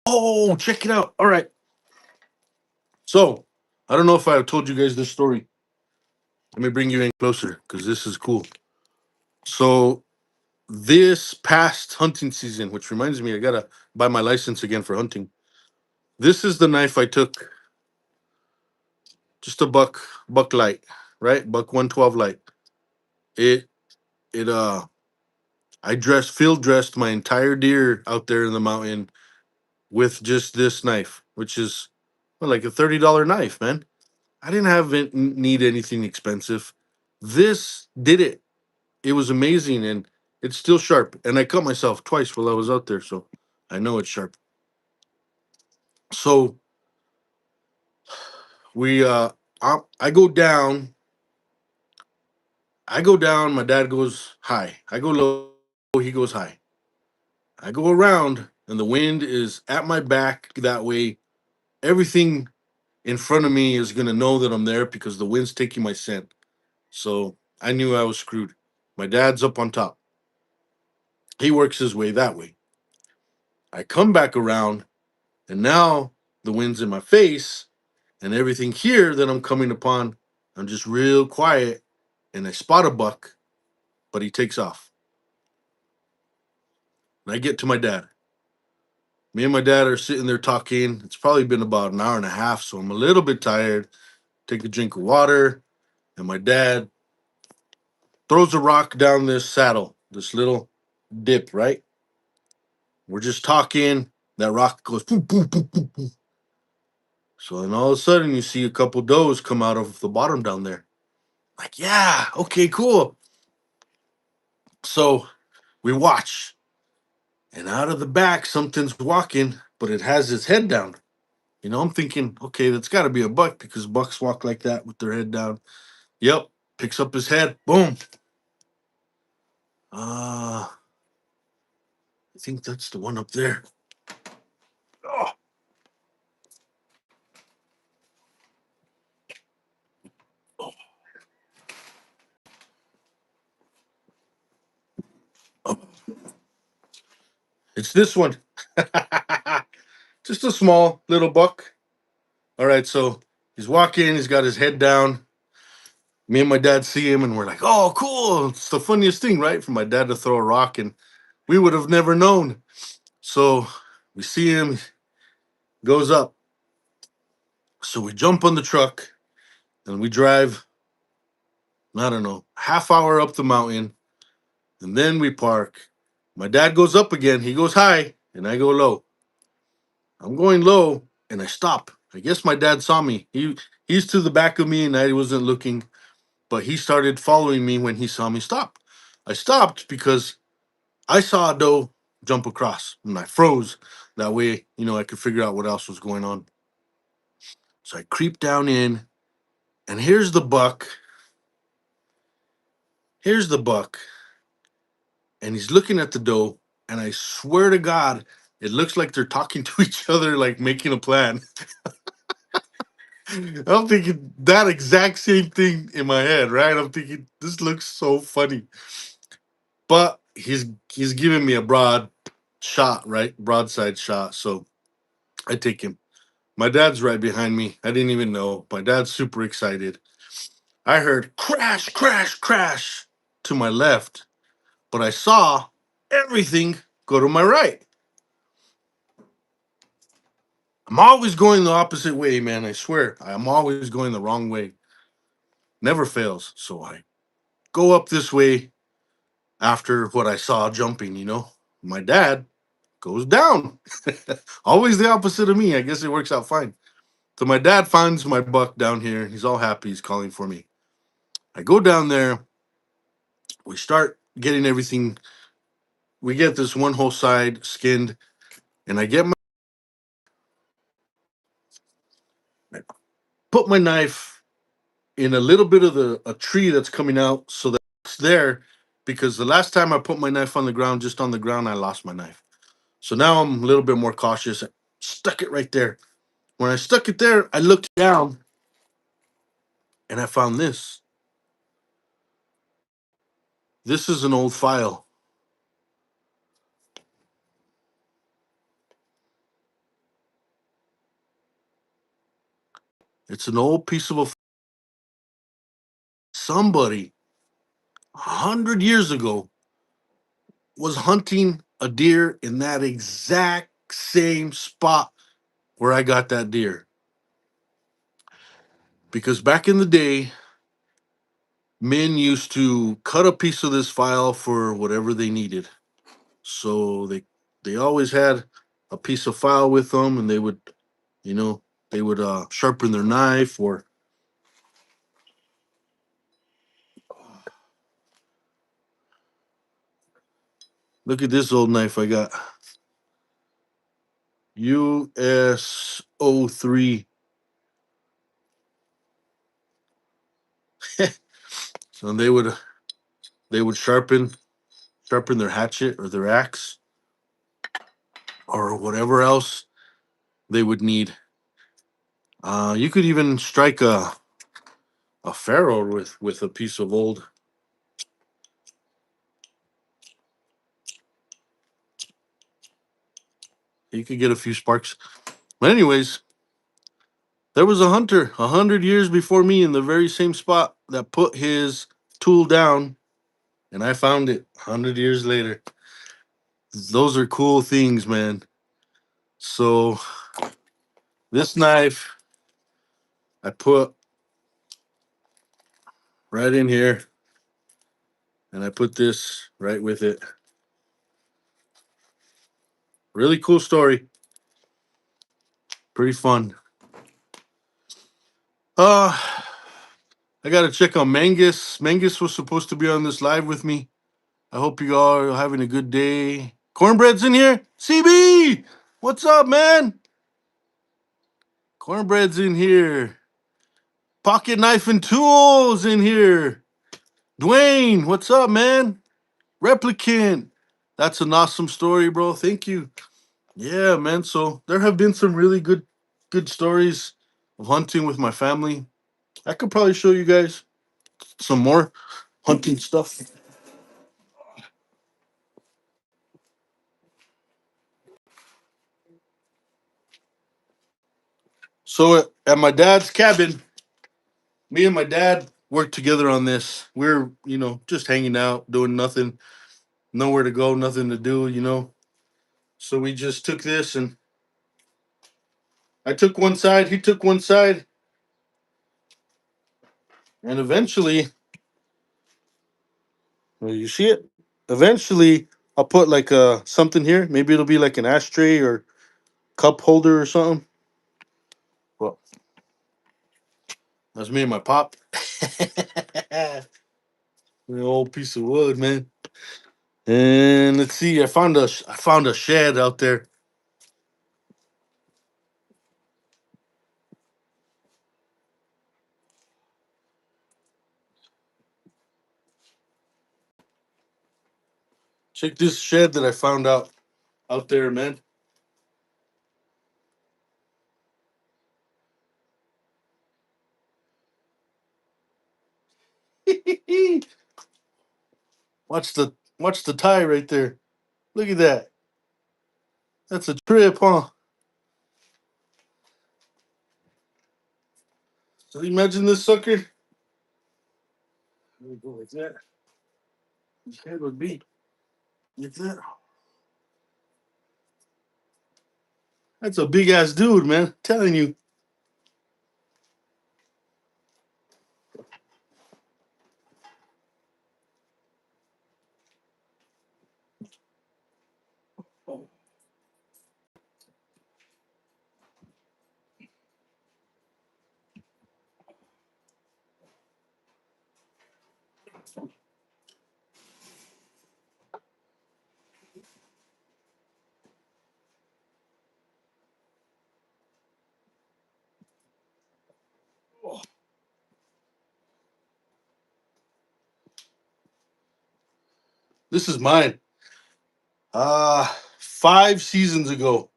Oh, check it out. All right. So, I don't know if I have told you guys this story. Let me bring you in closer because this is cool. So, this past hunting season, which reminds me, I got to buy my license again for hunting. This is the knife I took, just a buck light, right? Buck 112 light. It, it, I field dressed my entire deer out there in the mountain with just this knife, which is well, like a $30 knife, man. I didn't need anything expensive. This did it. It was amazing, and it's still sharp. And I cut myself twice while I was out there, so I know it's sharp. So we, I go down. I go down. My dad goes high. I go low. He goes high. I go around, and the wind is at my back. That way, everything in front of me is gonna know that I'm there because the wind's taking my scent. So I knew I was screwed. My dad's up on top. He works his way that way. I come back around, and now the wind's in my face, and everything here that I'm coming upon, I'm just real quiet, and I spot a buck, but he takes off. And I get to my dad. Me and my dad are sitting there talking. It's probably been about an hour and a half, so I'm a little bit tired. Take a drink of water, and my dad throws a rock down this saddle, this little dip, right? We're just talking. That rock goes boom, boom, boom, boom, boom. So then all of a sudden you see a couple does come out of the bottom down there. Like, yeah, okay, cool. So we watch, and out of the back, something's walking, but it has its head down. I'm thinking, okay, that's got to be a buck because bucks walk like that with their head down. Yep, picks up his head, boom. I think that's the one up there. Oh, oh, it's this one. Just a small little buck. All right, so he's walking, he's got his head down. Me and my dad see him, and we're like, oh, cool. It's the funniest thing, right? For my dad to throw a rock, and we would have never known. So we see him, goes up. So we jump on the truck, and we drive, I don't know, half hour up the mountain, and then we park. My dad goes up again. He goes high, and I go low. I'm going low, and I stop. I guess my dad saw me. He's to the back of me, and I wasn't looking, but he started following me when he saw me stop. I stopped because I saw a doe jump across, and I froze. That way, I could figure out what else was going on. So I creep down in, and here's the buck. Here's the buck, and he's looking at the doe, and I swear to God, it looks like they're talking to each other, like making a plan. I'm thinking that exact same thing in my head, right? I'm thinking this looks so funny, but he's giving me a broad shot, right? Broadside shot. So I take him. My dad's right behind me. I didn't even know. My dad's super excited. I heard crash, crash, crash to my left, but I saw everything go to my right. I'm always going the opposite way, man. I swear. I'm always going the wrong way. Never fails. So I go up this way after what I saw jumping. My dad goes down. Always the opposite of me. I guess it works out fine. So my dad finds my buck down here. He's all happy. He's calling for me. I go down there. We start getting everything. We get this one whole side skinned, and I put my knife in a little bit of a tree that's coming out, so that it's there. Because the last time I put my knife on the ground, just on the ground, I lost my knife. So now I'm a little bit more cautious. I stuck it right there. When I stuck it there, I looked down and I found this. This is an old file. It's an old piece of somebody 100 years ago was hunting a deer in that exact same spot where I got that deer. Because back in the day, men used to cut a piece of this file for whatever they needed. So they always had a piece of file with them, and you know, they would sharpen their knife. Or look at this old knife I got, US03. So they would sharpen their hatchet or their axe or whatever else they would need. You could even strike a pharaoh with a piece of old. You could get a few sparks. But anyways, there was a hunter 100 years before me in the very same spot that put his tool down, and I found it 100 years later. Those are cool things, man. So this knife I put right in here, and I put this right with it. Really cool story. Pretty fun. Uh I gotta check on Mangus. Mangus was supposed to be on this live with me. I hope you all are having a good day. Cornbread's in here. CB, what's up, man? Cornbread's in here. Pocket knife and tools in here. Dwayne, what's up, man? Replicant. That's an awesome story, bro. Thank you. Yeah, man. So there have been some really good stories of hunting with my family. I could probably show you guys some more hunting stuff. So at my dad's cabin, me and my dad worked together on this. We're, just hanging out, doing nothing, nowhere to go, nothing to do. So we just took this and I took one side, he took one side, and eventually, well, you see it? Eventually, I'll put like something here. Maybe it'll be like an ashtray or cup holder or something. Well, that's me and my pop. An old piece of wood, man. And let's see, I found a shed out there. Check this shed that I found out there, man. watch the tie right there. Look at that. That's a trip, huh? So imagine this sucker. Let me go like that. His head would be like that. That's a big ass dude, man. Telling you. This is mine. 5 seasons ago,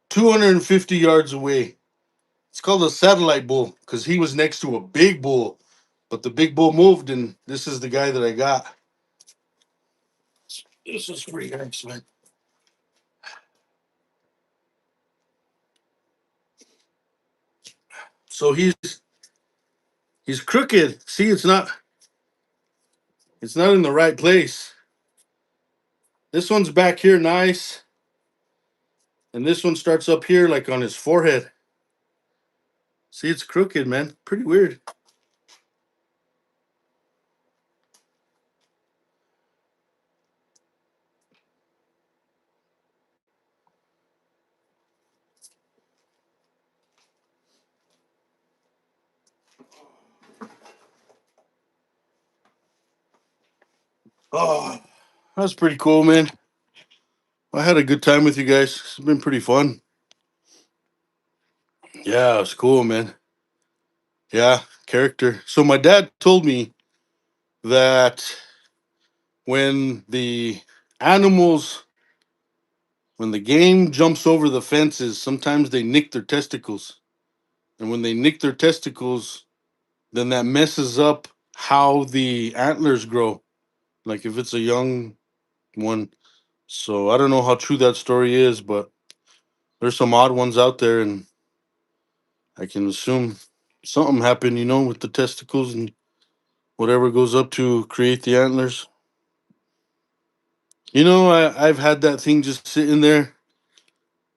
250 yards away. It's called a satellite bull because he was next to a big bull, but the big bull moved, and this is the guy that I got. This is pretty nice, man. So he's crooked. See, it's not in the right place. This one's back here, nice, and this one starts up here, like on his forehead. See, it's crooked, man. Pretty weird. Oh, that's pretty cool, man. I had a good time with you guys. It's been pretty fun. Yeah, it's cool, man. Yeah, character. So my dad told me that when the animals, when the game jumps over the fences, sometimes they nick their testicles. And when they nick their testicles, then that messes up how the antlers grow. Like if it's a young one. So I don't know how true that story is, but there's some odd ones out there, and I can assume something happened, with the testicles and whatever goes up to create the antlers. I've had that thing just sitting there.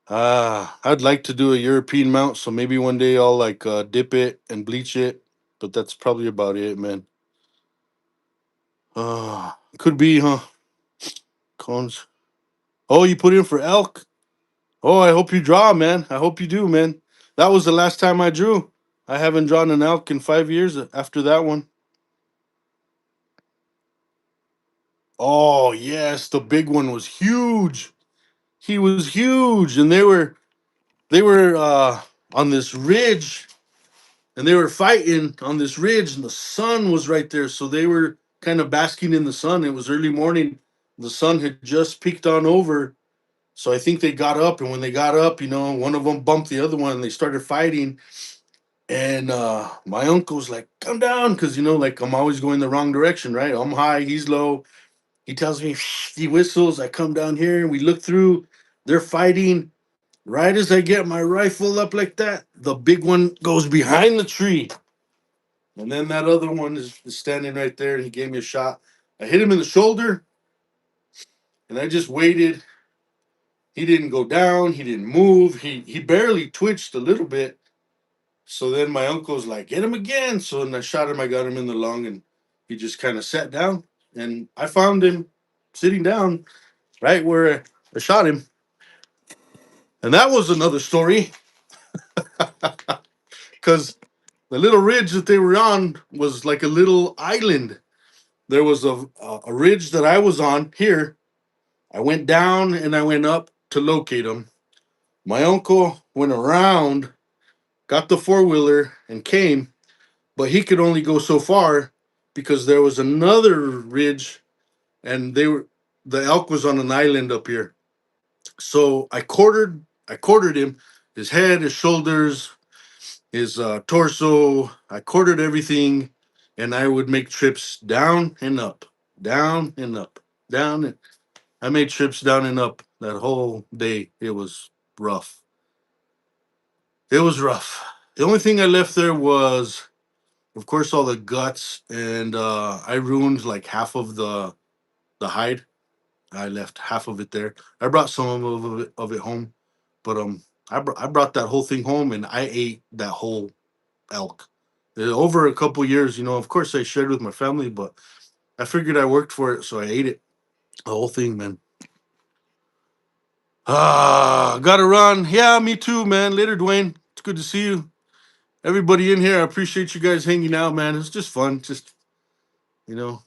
I'd like to do a European mount, so maybe one day I'll like dip it and bleach it, but that's probably about it, man. Could be, huh? Cones. Oh, you put in for elk? Oh, I hope you draw, man. I hope you do, man. That was the last time I drew. I haven't drawn an elk in 5 years after that one. Oh yes, the big one was huge. He was huge, and they were on this ridge, and they were fighting on this ridge, and the sun was right there, so they were kind of basking in the sun. It was early morning. The sun had just peeked on over, so I think they got up, and when they got up, one of them bumped the other one, and they started fighting. And my uncle's like, "Come down," because like I'm always going the wrong direction, right? I'm high, he's low. He tells me, he whistles. I come down here, and we look through. They're fighting. Right as I get my rifle up like that, the big one goes behind the tree. And then that other one is standing right there, and he gave me a shot. I hit him in the shoulder, and I just waited. He didn't go down. He didn't move. He barely twitched a little bit. So then my uncle's like, "Get him again." So then I shot him. I got him in the lung, and he just kind of sat down. And I found him sitting down right where I shot him. And that was another story because the little ridge that they were on was like a little island. There was a ridge that I was on here. I went down and I went up to locate him. My uncle went around, got the four-wheeler, and came, but he could only go so far because there was another ridge, and the elk was on an island up here. So I quartered him, his head, his shoulders, his torso. I quartered everything, and I would make trips down and up, down and up, down. I made trips down and up that whole day. It was rough. It was rough. The only thing I left there was, of course, all the guts, and I ruined like half of the hide. I left half of it there. I brought some of it home, but I brought that whole thing home, and I ate that whole elk. Over a couple years, of course, I shared with my family, but I figured I worked for it, so I ate it. The whole thing, man. Gotta run. Yeah, me too, man. Later, Dwayne. It's good to see you. Everybody in here, I appreciate you guys hanging out, man. It's just fun. Just, you know,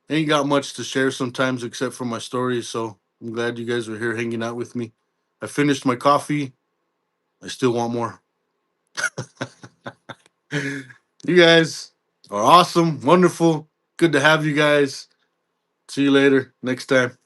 ain't got much to share sometimes except for my stories. So I'm glad you guys were here hanging out with me. I finished my coffee. I still want more. You guys are awesome, wonderful. Good to have you guys. See you later next time.